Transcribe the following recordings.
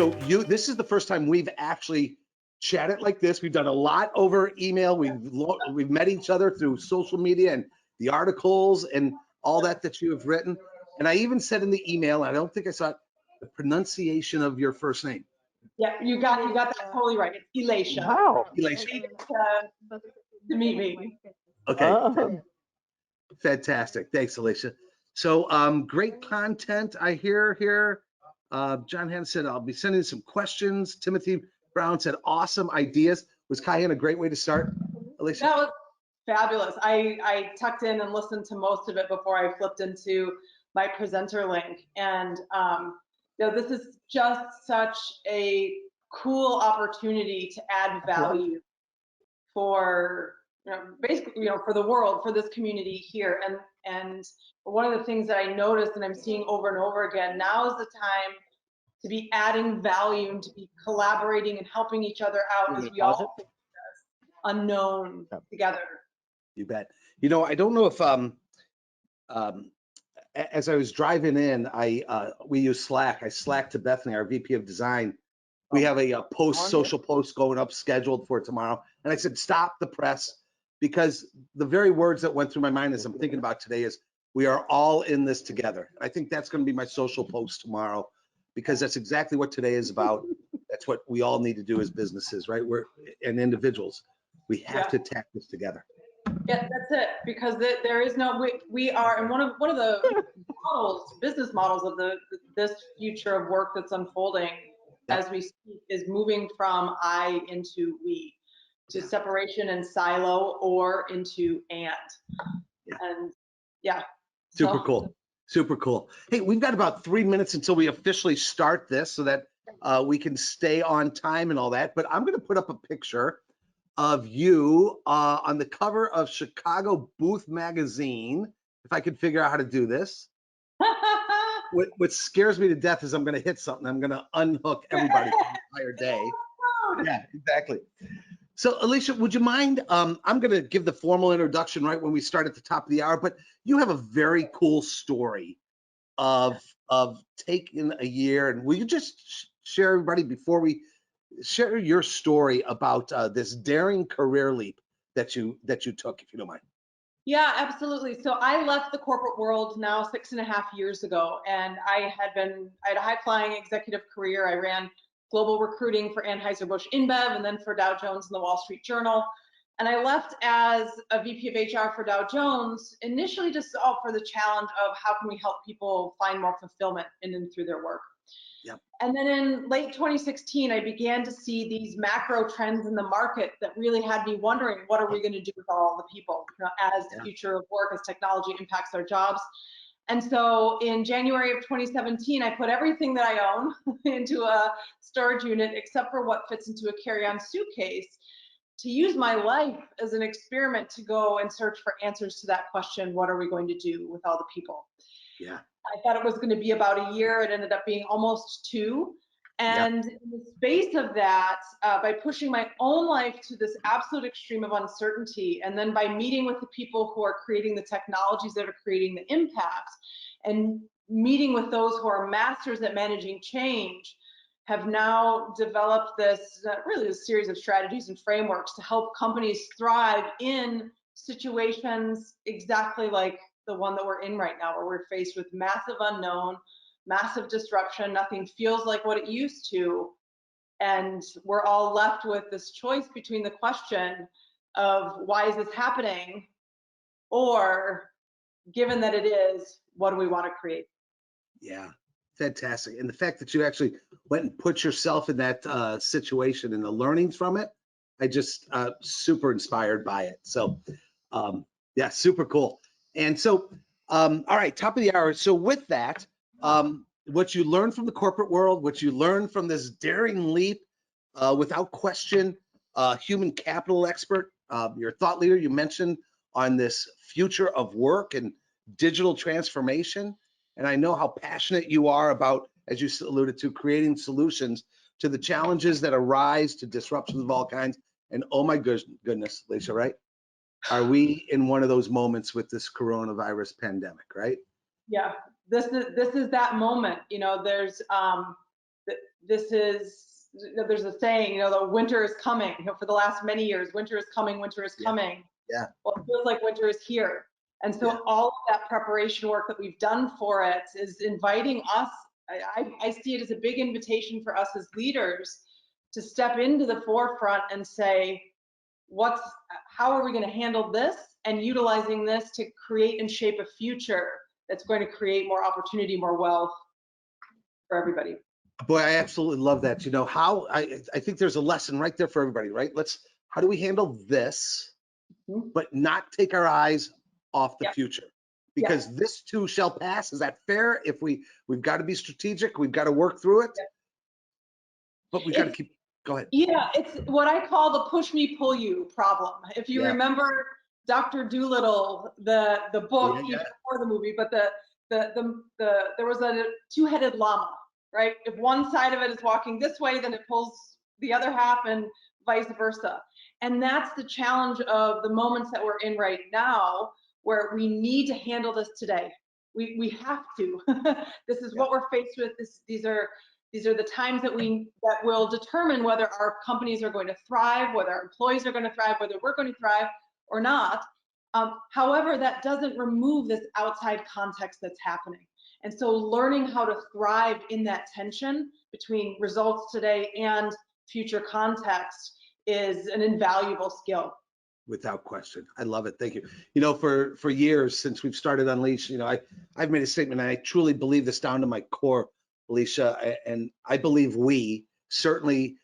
So this is the first time we've actually chatted like this. We've done a lot over email. We've met each other through social media and the articles and all that you have written. And I even said in the email, I don't think I saw it, the pronunciation of your first name. Yeah, you got that totally right. It's Elisha. Wow. Elisha. To meet me. Okay. Oh. Fantastic. Thanks, Alicia. So great content I hear here. John Hanna said, I'll be sending some questions. Timothy Brown said, awesome ideas. Was Cayenne a great way to start, Alicia? That was fabulous. I tucked in and listened to most of it before I flipped into my presenter link. And this is just such a cool opportunity to add value for basically for the world, for this community here. And one of the things that I noticed and I'm seeing over and over again, now is the time to be adding value and to be collaborating and helping each other out as we all face this unknown together. You bet. I don't know if as I was driving in, we use Slack. I Slacked to Bethany, our VP of Design. We have a social post going up scheduled for tomorrow. And I said, stop the press, because the very words that went through my mind as I'm thinking about today is, we are all in this together. I think that's going to be my social post tomorrow, because that's exactly what today is about. That's what we all need to do as businesses, right? And individuals. We have to attack this together. Yeah, that's it. Because there is no, we are, and one of the business models of this future of work that's unfolding as we speak is moving from I into we, to separation and silo, or into and. Super cool. Super cool. Hey, we've got about 3 minutes until we officially start this, so that we can stay on time and all that. But I'm going to put up a picture of you on the cover of Chicago Booth Magazine, if I could figure out how to do this. What scares me to death is I'm going to hit something. I'm going to unhook everybody for the entire day. Yeah, exactly. So, Alicia, would you mind? I'm going to give the formal introduction right when we start at the top of the hour, but you have a very cool story of taking a year, and will you just share, everybody, before we share your story about this daring career leap that you took, if you don't mind? Yeah, absolutely. So I left the corporate world now 6.5 years ago, and I had a high-flying executive career. I ran global recruiting for Anheuser-Busch InBev and then for Dow Jones and the Wall Street Journal. And I left as a VP of HR for Dow Jones, initially just for the challenge of how can we help people find more fulfillment in and through their work. Yep. And then in late 2016, I began to see these macro trends in the market that really had me wondering, what are we going to do with all the people as the future of work, as technology impacts our jobs? And so in January of 2017, I put everything that I own into a storage unit, except for what fits into a carry-on suitcase, to use my life as an experiment to go and search for answers to that question, what are we going to do with all the people? Yeah. I thought it was going to be about a year. It ended up being almost 2. And in the space of that, by pushing my own life to this absolute extreme of uncertainty, and then by meeting with the people who are creating the technologies that are creating the impact, and meeting with those who are masters at managing change, have now developed this really a series of strategies and frameworks to help companies thrive in situations exactly like the one that we're in right now, where we're faced with massive unknown, massive disruption. Nothing feels like what it used to. And we're all left with this choice between the question of, why is this happening? Or, given that it is, what do we want to create? Yeah, fantastic. And the fact that you actually went and put yourself in that situation and the learnings from it, I just super inspired by it. So yeah, super cool. And so, all right, top of the hour. So with that, what you learned from the corporate world, what you learned from this daring leap, without question, human capital expert, your thought leader, you mentioned on this future of work and digital transformation. And I know how passionate you are about, as you alluded to, creating solutions to the challenges that arise, to disruptions of all kinds. And oh my goodness, Alicia, right? Are we in one of those moments with this coronavirus pandemic, right? Yeah, this is that moment. There's this is, there's a saying, the winter is coming. For the last many years, winter is coming, winter is coming. Yeah. Well, it feels like winter is here. And so all of that preparation work that we've done for it is inviting us. I see it as a big invitation for us as leaders to step into the forefront and say, how are we going to handle this, and utilizing this to create and shape a future that's going to create more opportunity, more wealth for everybody. Boy, I absolutely love that. How I think there's a lesson right there for everybody, right? How do we handle this, but not take our eyes off the future? Because this too shall pass. Is that fair? If we've got to be strategic, we've got to work through it, but we got to keep. Go ahead. Yeah, it's what I call the push me, pull you problem. If you remember Dr. Dolittle, the book, even before the movie, but there was a two-headed llama, right? If one side of it is walking this way, then it pulls the other half, and vice versa. And that's the challenge of the moments that we're in right now, where we need to handle this today. We have to. This is what we're faced with. These are the times that will determine whether our companies are going to thrive, whether our employees are going to thrive, whether we're going to thrive or not. However, that doesn't remove this outside context that's happening. And so learning how to thrive in that tension between results today and future context is an invaluable skill. Without question. I love it. Thank you. For years since we've started Unleash, I've made a statement, and I truly believe this down to my core, Alicia, and I believe we, certainly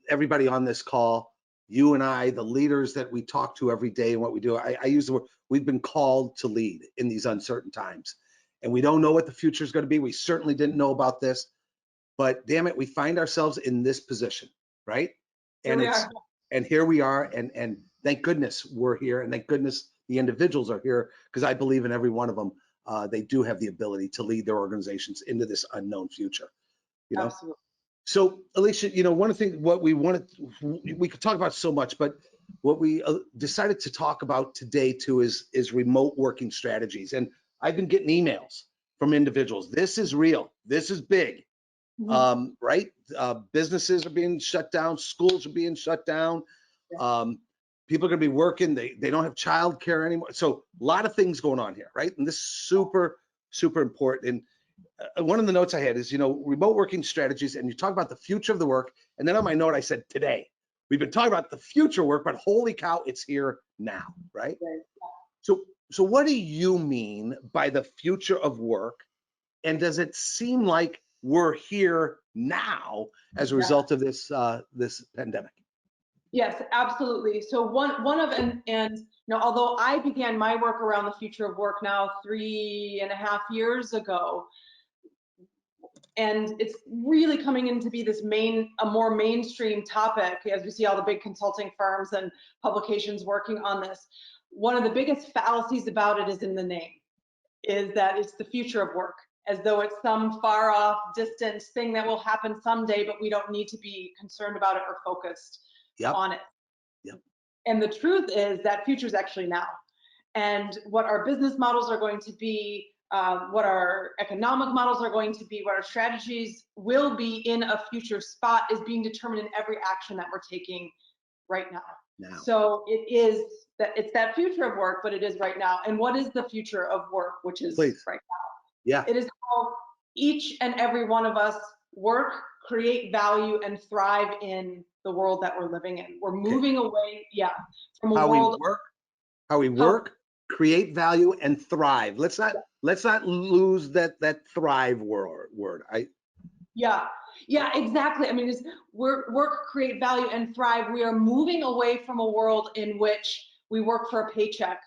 everybody on this call, you and I, the leaders that we talk to every day and what we do, I use the word, we've been called to lead in these uncertain times. And we don't know what the future is going to be. We certainly didn't know about this, but damn it, we find ourselves in this position, right? And here we are, and thank goodness we're here, and thank goodness the individuals are here, because I believe in every one of them. They do have the ability to lead their organizations into this unknown future. Absolutely. So, Alicia, one of the things we could talk about so much, but what we decided to talk about today too is remote working strategies. And I've been getting emails from individuals. This is real. This is big. Right? Businesses are being shut down. Schools are being shut down. People are going to be working. They don't have childcare anymore. So a lot of things going on here, right? And this is super, super important. And one of the notes I had is, remote working strategies, and you talk about the future of the work. And then on my note, I said, today. We've been talking about the future work, but holy cow, it's here now, right? So what do you mean by the future of work? And does it seem like we're here now as a result of this pandemic? Yes, absolutely. So one of although I began my work around the future of work now 3.5 years ago, and it's really coming in to be a more mainstream topic as we see all the big consulting firms and publications working on this. One of the biggest fallacies about it is in the name, is that it's the future of work, as though it's some far off, distant thing that will happen someday, but we don't need to be concerned about it or focused on it. And the truth is that future is actually now. And what our business models are going to be, what our economic models are going to be, what our strategies will be in a future spot is being determined in every action that we're taking right now. So it's that future of work, but it is right now. And what is the future of work, which is right now? It is how each and every one of us work, create value, and thrive in the world that we're living in. We're moving away, from a world. How we work, create value, and thrive. Let's not lose that thrive word. Yeah, exactly. I mean, work, create value, and thrive. We are moving away from a world in which we work for a paycheck,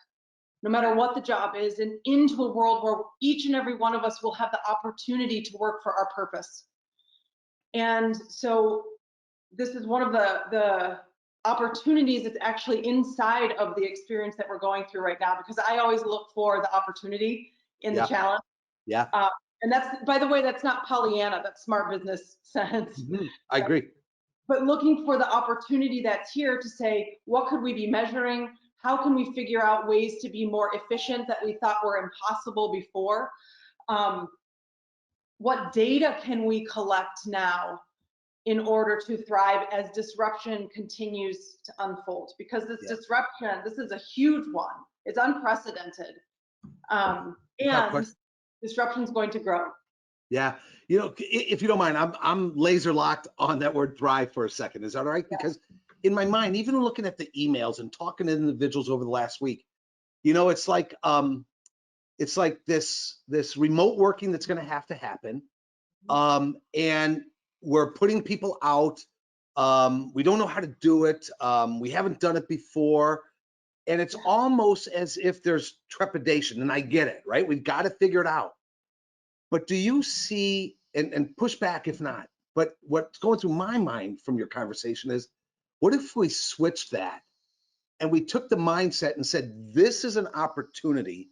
no matter what the job is, and into a world where each and every one of us will have the opportunity to work for our purpose. And so this is one of the opportunities that's actually inside of the experience that we're going through right now, because I always look for the opportunity in the challenge. And that's, by the way, that's not Pollyanna, that's smart business sense. I agree. But looking for the opportunity that's here to say, what could we be measuring? How can we figure out ways to be more efficient that we thought were impossible before? What data can we collect now in order to thrive as disruption continues to unfold. Because this disruption, this is a huge one. It's unprecedented. And disruption is going to grow. Yeah. You know, if you don't mind, I'm laser locked on that word thrive for a second. Is that all right? Yeah. Because in my mind, even looking at the emails and talking to individuals over the last week, you know, it's like this remote working that's going to have to happen. And we're putting people out. We don't know how to do it. We haven't done it before. And it's almost as if there's trepidation, and I get it, right? We've got to figure it out. But do you see, and push back if not, but what's going through my mind from your conversation is, what if we switched that and we took the mindset and said, this is an opportunity,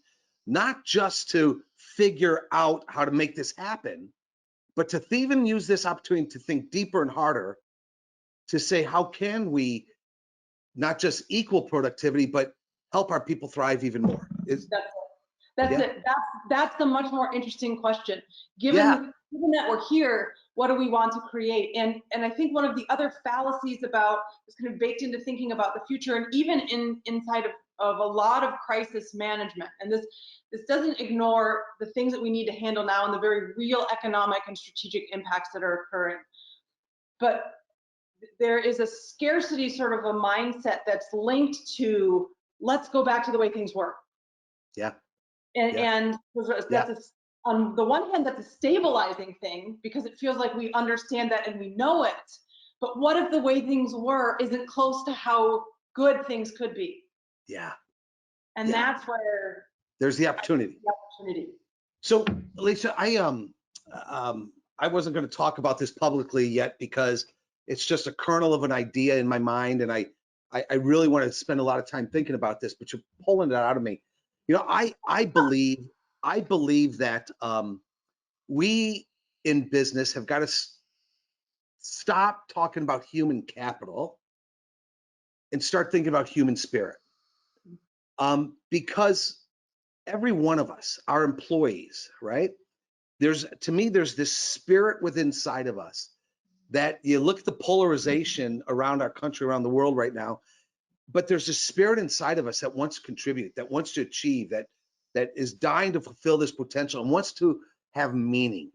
not just to figure out how to make this happen, but to even use this opportunity to think deeper and harder, to say, how can we not just equal productivity, but help our people thrive even more? That's it. That's the much more interesting question. Given that we're here, what do we want to create? And I think one of the other fallacies about is kind of baked into thinking about the future, and even inside of a lot of crisis management. And this doesn't ignore the things that we need to handle now and the very real economic and strategic impacts that are occurring. But there is a scarcity sort of a mindset that's linked to, let's go back to the way things were. Yeah. And that's on the one hand, that's a stabilizing thing because it feels like we understand that and we know it. But what if the way things were isn't close to how good things could be? Yeah. And that's where there's the opportunity. So, Lisa, I wasn't going to talk about this publicly yet because it's just a kernel of an idea in my mind, and I really want to spend a lot of time thinking about this, but you're pulling it out of me. You know, I believe that we in business have got to stop talking about human capital and start thinking about human spirit. Because every one of us, our employees, right? To me, there's this spirit within inside of us that you look at the polarization around our country, around the world right now, but there's a spirit inside of us that wants to contribute, that wants to achieve, that is dying to fulfill this potential and wants to have meaning.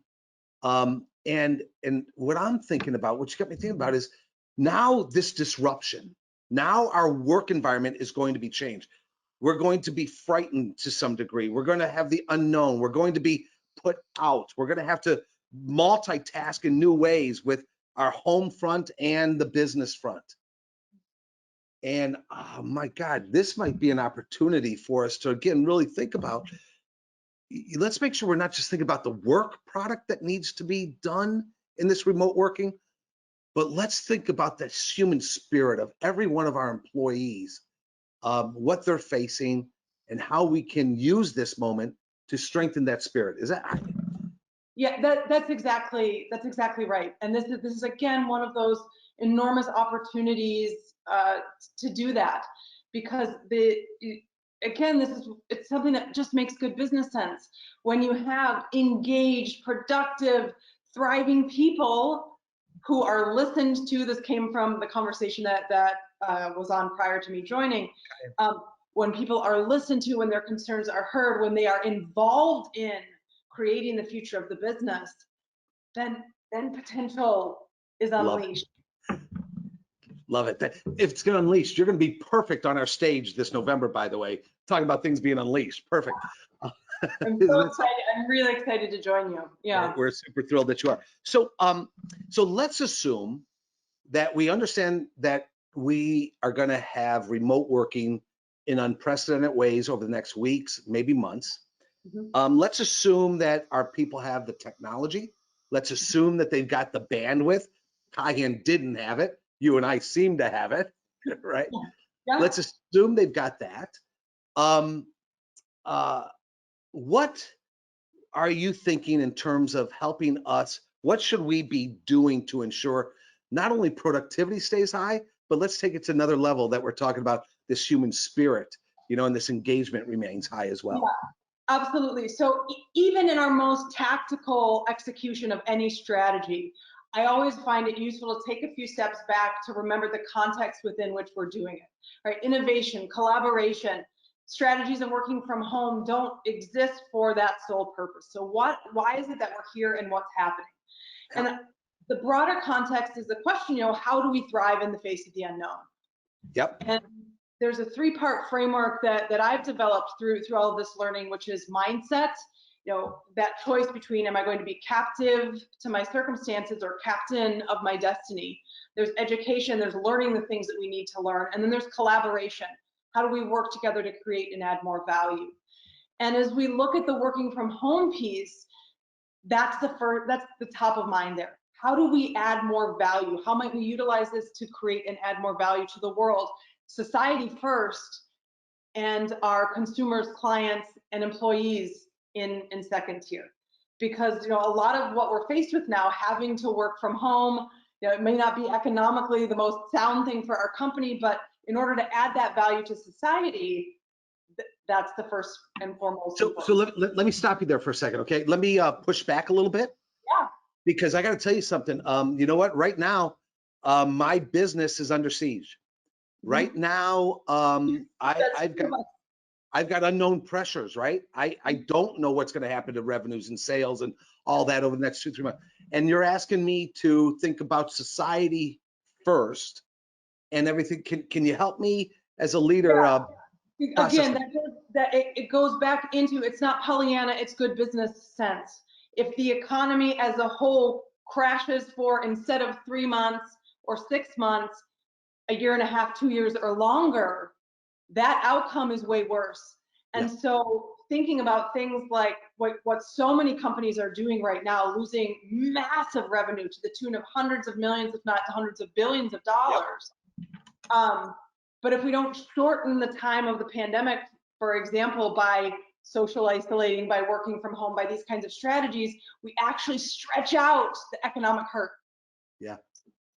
And what I'm thinking about, what you got me thinking about, is now this disruption. Now our work environment is going to be changed. We're going to be frightened to some degree. We're going to have the unknown. We're going to be put out. We're going to have to multitask in new ways with our home front and the business front. And oh my God, this might be an opportunity for us to, again, really think about, let's make sure we're not just thinking about the work product that needs to be done in this remote working, but let's think about the human spirit of every one of our employees, what they're facing, and how we can use this moment to strengthen that spirit. Is that? Yeah, that's exactly right. And this is again one of those enormous opportunities to do that, because it's something that just makes good business sense. When you have engaged, productive, thriving people who are listened to. This came from the conversation that was on prior to me joining. When people are listened to, when their concerns are heard, when they are involved in creating the future of the business, then potential is unleashed. Love it. If it's going to unleash, you're going to be perfect on our stage this November, by the way, talking about things being unleashed. Perfect. I'm so excited. I'm really excited to join you. Yeah. We're super thrilled that you are. So, so let's assume that we understand that we are going to have remote working in unprecedented ways over the next weeks, maybe months. Let's assume that our people have the technology. Let's assume that they've got the bandwidth. Cayenne didn't have it. You and I seem to have it, right? Yeah. Let's assume they've got that. What are you thinking in terms of helping us? What should we be doing to ensure not only productivity stays high, but let's take it to another level that we're talking about, this human spirit, you know, and this engagement remains high as well. Yeah, absolutely. So even in our most tactical execution of any strategy, I always find it useful to take a few steps back to remember the context within which we're doing it, right? Innovation, collaboration, strategies of working from home don't exist for that sole purpose. So why is it that we're here and what's happening? Yeah. And the broader context is the question, how do we thrive in the face of the unknown? Yep. And there's a three-part framework that I've developed through all of this learning, which is mindset, that choice between, am I going to be captive to my circumstances or captain of my destiny? There's education, there's learning the things that we need to learn, and then there's collaboration. How do we work together to create and add more value? And as we look at the working from home piece, that's the top of mind there. How do we add more value? How might we utilize this to create and add more value to the world? Society first, and our consumers, clients, and employees in second tier. Because a lot of what we're faced with now, having to work from home, it may not be economically the most sound thing for our company, but in order to add that value to society, that's the first and foremost. So let me stop you there for a second, okay? Let me push back a little bit. Yeah. Because I got to tell you something. You know what? Right now, my business is under siege. Right now, I've got unknown pressures, right? I don't know what's going to happen to revenues and sales and all that over the next 2-3 months. And you're asking me to think about society first and everything. Can you help me as a leader? Yeah. Again, it goes back into, it's not Pollyanna, it's good business sense. If the economy as a whole crashes for, instead of 3 months or 6 months, a year and a half, 2 years or longer, that outcome is way worse. And so thinking about things like what so many companies are doing right now, losing massive revenue to the tune of hundreds of millions, if not hundreds of billions of dollars. But if we don't shorten the time of the pandemic, for example, by social isolating, by working from home, by these kinds of strategies, we actually stretch out the economic hurt. Yeah.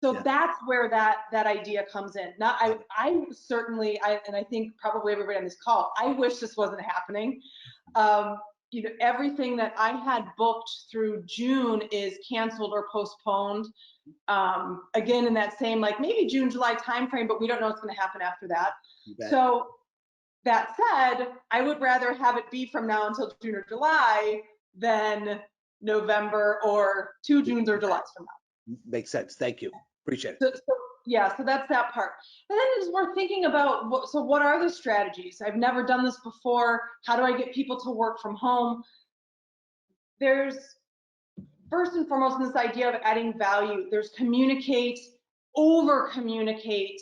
So that's where that idea comes in. Now, I certainly, and I think probably everybody on this call, I wish this wasn't happening. Everything that I had booked through June is canceled or postponed. Again, in that same, maybe June, July timeframe, but we don't know what's going to happen after that. So that said, I would rather have it be from now until June or July than November or 2 Junes or Julys from now. Makes sense. Thank you. Appreciate it. So that's that part. And then as we're thinking about, what are the strategies? I've never done this before. How do I get people to work from home? There's, first and foremost, this idea of adding value. There's communicate, over communicate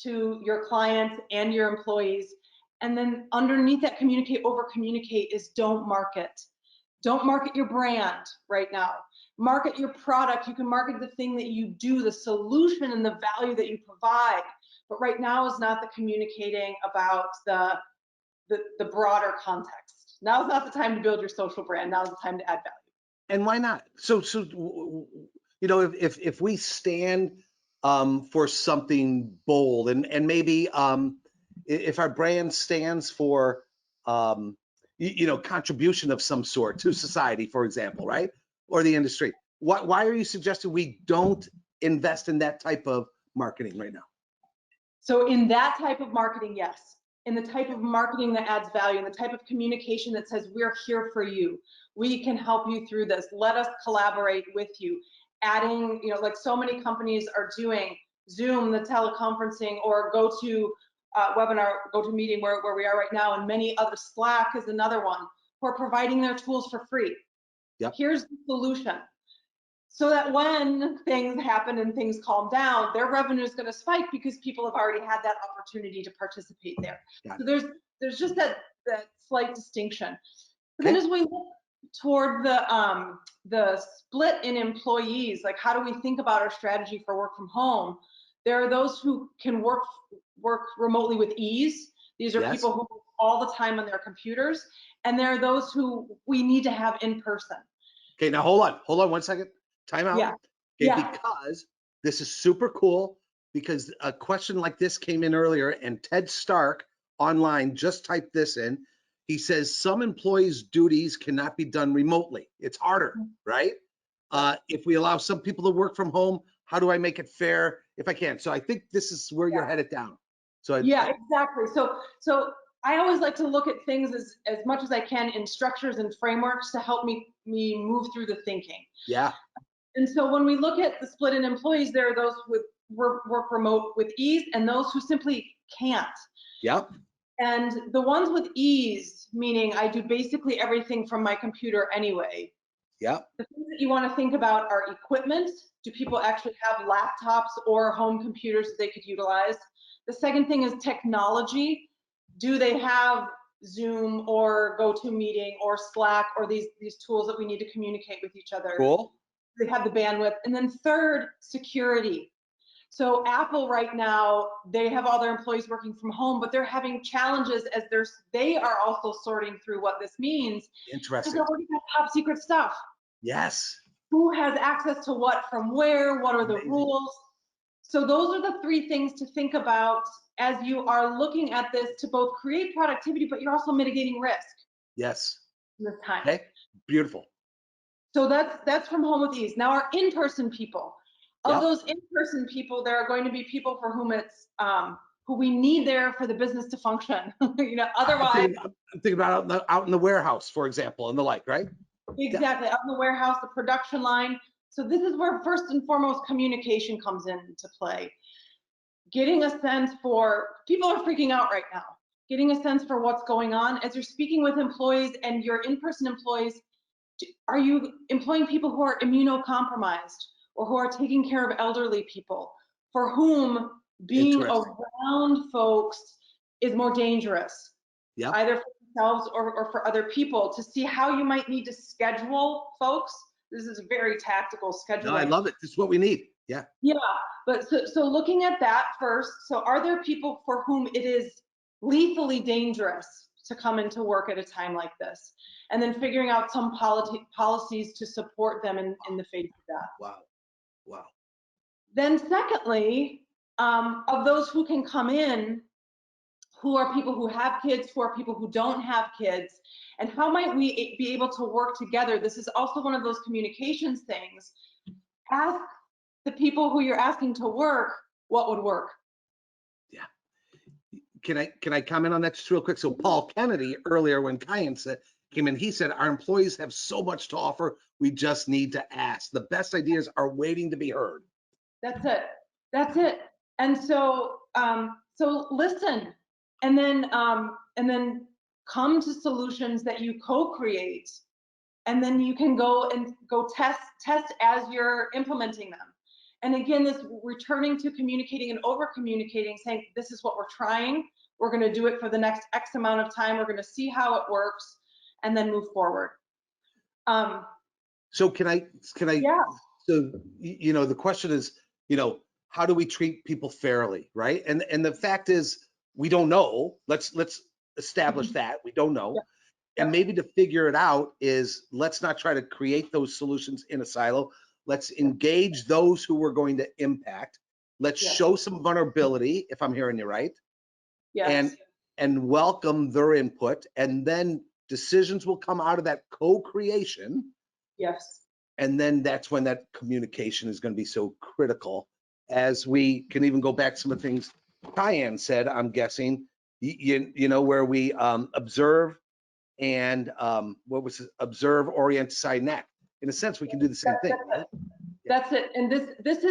to your clients and your employees. And then underneath that communicate, over communicate is don't market. Don't market your brand right now. Market your product. You can market the thing that you do, the solution and the value that you provide. But right now is not the communicating about the broader context. Now is not the time to build your social brand. Now is the time to add value. And why not? So if we stand for something bold, and maybe if our brand stands for contribution of some sort to society, for example, right, or the industry, why are you suggesting we don't invest in that type of marketing right now? So in that type of marketing, yes. In the type of marketing that adds value, in the type of communication that says we're here for you, we can help you through this, let us collaborate with you. Adding, like so many companies are doing, Zoom, the teleconferencing, or GoToWebinar, GoToMeeting, where we are right now, and many other, Slack is another one, who are providing their tools for free. Yep. Here's the solution. So that when things happen and things calm down, their revenue is going to spike because people have already had that opportunity to participate there. So there's just that slight distinction. But then as we look toward the split in employees, like how do we think about our strategy for work from home? There are those who can work remotely with ease. These are people who work all the time on their computers, and there are those who we need to have in person. Okay, now hold on 1 second. Time out. Yeah. Okay, because this is super cool, because a question like this came in earlier, and Ted Stark online just typed this in. He says some employees' duties cannot be done remotely. It's harder, right? If we allow some people to work from home, how do I make it fair if I can? So I think this is where you're headed down. So Yeah, exactly. So I always like to look at things as much as I can in structures and frameworks to help me move through the thinking. yeah, And so when we look at the split in employees, there are those with work remote with ease and those who simply can't. yep, And the ones with ease, meaning I do basically everything from my computer anyway. yep, The things that you want to think about are equipment. Do people actually have laptops or home computers that they could utilize? The second thing is technology. Do they have Zoom or GoToMeeting or Slack or these tools that we need to communicate with each other? cool. Do they have the bandwidth? And then third, security. So Apple right now, they have all their employees working from home, but they're having challenges as they are also sorting through what this means. Because Interesting. they're working on top secret stuff. Yes. Who has access to what from where? What are the Amazing. rules? So those are the three things to think about as you are looking at this to both create productivity, but you're also mitigating risk Yes. in this time. Okay. Beautiful. So that's from home with ease. Now our in-person people. Of Yep. those in-person people, there are going to be people for whom it's who we need there for the business to function. Otherwise. I'm thinking about out in the warehouse, for example, and the like, right? Exactly, out in the warehouse, the production line. So this is where first and foremost communication comes into play. Getting a sense for, people are freaking out right now. Getting a sense for what's going on as you're speaking with employees and your in-person employees. Are you employing people who are immunocompromised or who are taking care of elderly people for whom being around folks is more dangerous? Yep. Either for themselves or for other people, to see how you might need to schedule folks. This is very tactical scheduling. No, I love it. This is what we need. Yeah. Yeah, but so looking at that first, so are there people for whom it is lethally dangerous to come into work at a time like this? And then figuring out some policies to support them in the face of that. Wow. Wow. Then secondly, of those who can come in, who are people who have kids, who are people who don't have kids, and how might we be able to work together? This is also one of those communications things. Ask the people who you're asking to work what would work. Yeah. Can I comment on that just real quick? So Paul Kennedy earlier, when Kyan came in, he said, our employees have so much to offer. We just need to ask. The best ideas are waiting to be heard. That's it. That's it. And so, so listen, and then come to solutions that you co-create, and then you can go test as you're implementing them. And again, this returning to communicating and over communicating, saying this is what we're trying. We're going to do it for the next X amount of time. We're going to see how it works, and then move forward. So can I? Yeah. So the question is, how do we treat people fairly, right? And the fact is, we don't know. Let's establish that we don't know. Yeah. And maybe to figure it out is, let's not try to create those solutions in a silo. Let's engage those who we're going to impact. Let's show some vulnerability, if I'm hearing you right. Yes. And welcome their input, and then decisions will come out of that co-creation. Yes. And then that's when that communication is going to be so critical, as we can even go back to some of the things Kyan said, I'm guessing, where we observe and what was it? Observe, orient, decide, and act. In a sense, we can do the same thing, right? That's it. And this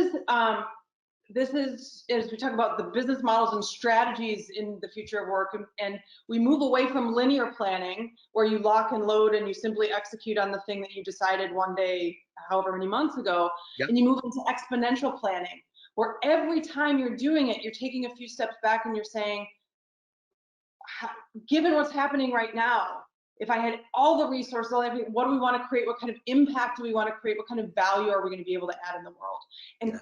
is, as we talk about the business models and strategies in the future of work, and we move away from linear planning, where you lock and load and you simply execute on the thing that you decided one day, however many months ago, and you move into exponential planning, where every time you're doing it, you're taking a few steps back and you're saying, given what's happening right now, if I had all the resources, what do we want to create? What kind of impact do we want to create? What kind of value are we going to be able to add in the world? And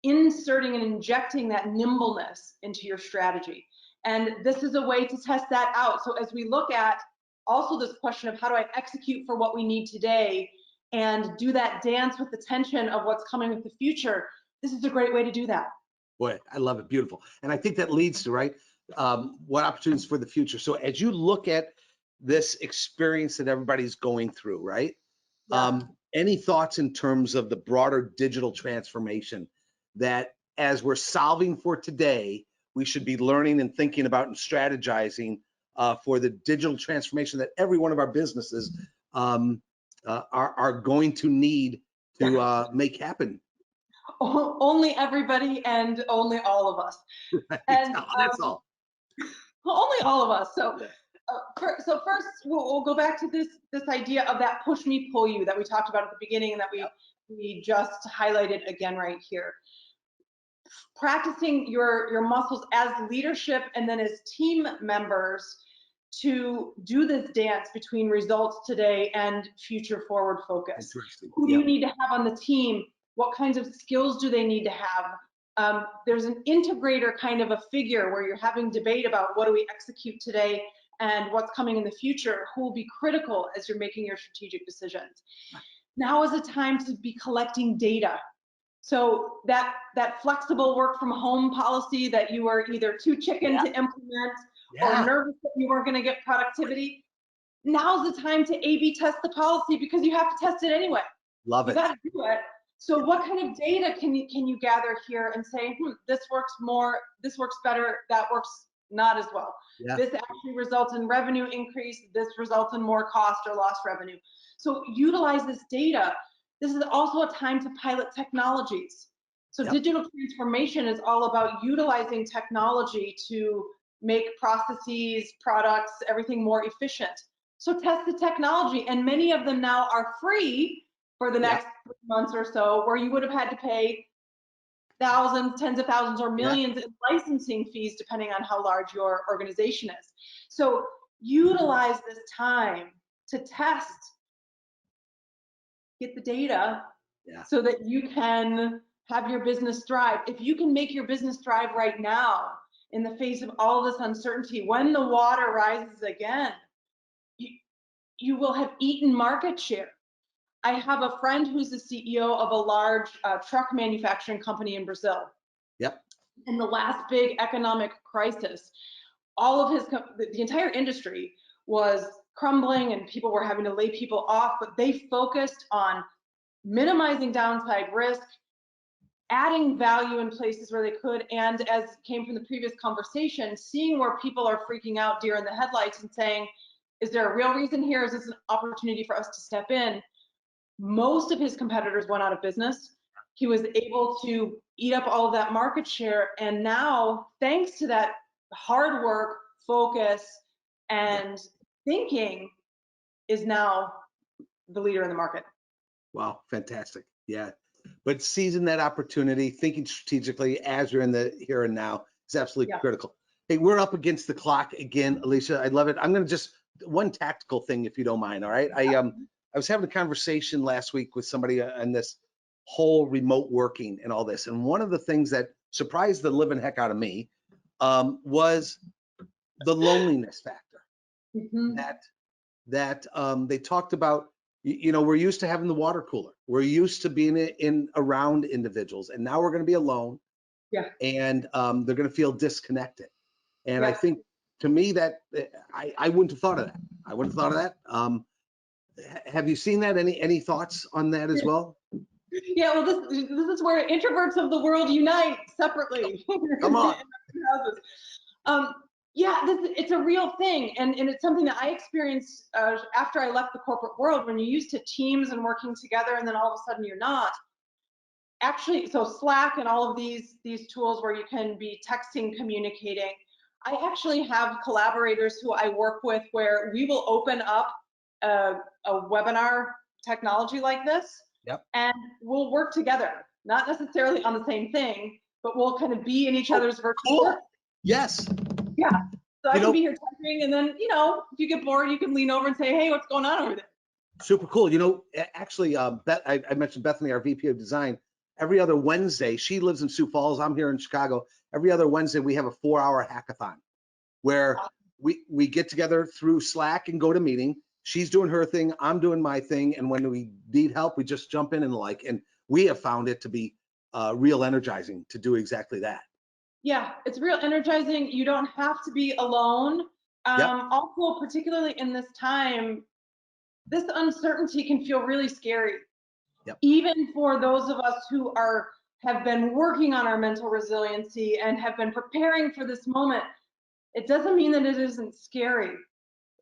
inserting and injecting that nimbleness into your strategy. And this is a way to test that out. So as we look at also this question of how do I execute for what we need today and do that dance with the tension of what's coming with the future, this is a great way to do that. Boy, I love it. Beautiful. And I think that leads to, right, what opportunities for the future. So as you look at this experience that everybody's going through, right? Any thoughts in terms of the broader digital transformation that as we're solving for today, we should be learning and thinking about and strategizing for the digital transformation that every one of our businesses are going to need to make happen? Only everybody and only all of us. Right. And That's all. only all of us. So, so first we'll go back to this idea of that push me pull you that we talked about at the beginning and that we just highlighted again right here. Practicing your muscles as leadership and then as team members to do this dance between results today and future forward focus. Who do you need to have on the team? What kinds of skills do they need to have? There's an integrator kind of a figure where you're having debate about what do we execute today and what's coming in the future, who will be critical as you're making your strategic decisions. Now is the time to be collecting data. So that flexible work from home policy that you were either too chicken to implement or nervous that you weren't going to get productivity, now's the time to A/B test the policy because you have to test it anyway. Love it. You got to do it. So what kind of data can you gather here and say, this works more, this works better, that works not as well. This actually results in revenue increase, this results in more cost or lost revenue. So utilize this data. This is also a time to pilot technologies. So digital transformation is all about utilizing technology to make processes, products, everything more efficient. So test the technology, and many of them now are free for the next 3 months or so, where you would have had to pay thousands, tens of thousands, or millions in licensing fees, depending on how large your organization is. So utilize this time to test, get the data so that you can have your business thrive. If you can make your business thrive right now in the face of all this uncertainty, when the water rises again, you will have eaten market share. I have a friend who's the CEO of a large truck manufacturing company in Brazil. In the last big economic crisis, all of the entire industry was crumbling and people were having to lay people off, but they focused on minimizing downside risk, adding value in places where they could, and as came from the previous conversation, seeing where people are freaking out, deer in the headlights, and saying, is there a real reason here? Is this an opportunity for us to step in? Most of his competitors went out of business. He was able to eat up all of that market share, and now, thanks to that hard work, focus, and thinking, is now the leader in the market. Wow, fantastic. Yeah. But seizing that opportunity, thinking strategically as you're in the here and now is absolutely critical. Hey, we're up against the clock again, Alicia. I love it. I'm going to just one tactical thing, if you don't mind. All right. I was having a conversation last week with somebody on this whole remote working and all this. And one of the things that surprised the living heck out of me was the loneliness factor. That they talked about. You know, we're used to having the water cooler. We're used to being around individuals, and now we're going to be alone. And they're going to feel disconnected. And I think, to me, that I wouldn't have thought of that. I wouldn't have thought of that. Have you seen that? Any thoughts on that as well? Yeah, well, this is where introverts of the world unite separately. Come on. Yeah, it's a real thing, and it's something that I experienced after I left the corporate world, when you're used to teams and working together, and then all of a sudden you're not. Actually, so Slack and all of these tools where you can be texting, communicating. I actually have collaborators who I work with where we will open up a webinar technology like this, and we'll work together, not necessarily on the same thing, but we'll kind of be in each other's virtual work. Yes. Yeah. So I can be here typing, and then, you know, if you get bored, you can lean over and say, hey, what's going on over there? Super cool. You know, actually, I mentioned Bethany, our VP of Design. Every other Wednesday, she lives in Sioux Falls. I'm here in Chicago. Every other Wednesday, we have a 4-hour hackathon where we get together through Slack and go to meeting. She's doing her thing, I'm doing my thing, and when we need help, we just jump in and we have found it to be real energizing to do exactly that. Yeah, it's real energizing. You don't have to be alone. Also, particularly in this time, this uncertainty can feel really scary. Yep. Even for those of us who have been working on our mental resiliency and have been preparing for this moment, it doesn't mean that it isn't scary.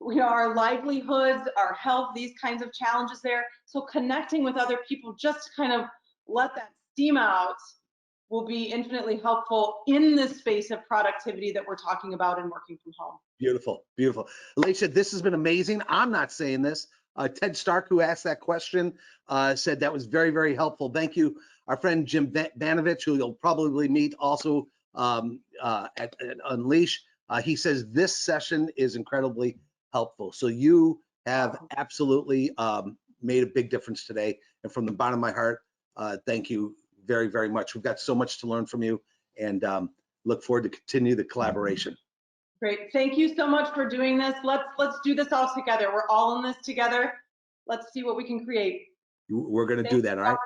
Our livelihoods, our health, these kinds of challenges there. So connecting with other people, just to kind of let that steam out, will be infinitely helpful in this space of productivity that we're talking about and working from home. Beautiful, beautiful. Alicia, this has been amazing. I'm not saying this. Ted Stark, who asked that question, said that was very, very helpful. Thank you. Our friend Jim Banovich, who you'll probably meet also at Unleash, he says this session is incredibly helpful. So you have absolutely made a big difference today. And from the bottom of my heart, thank you very, very much. We've got so much to learn from you, and look forward to continue the collaboration. Great. Thank you so much for doing this. Let's do this all together. We're all in this together. Let's see what we can create. We're going to do that, all right?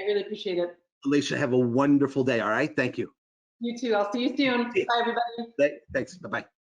I really appreciate it. Alicia, have a wonderful day, all right? Thank you. You too. I'll see you soon. Bye, everybody. Thanks. Bye-bye.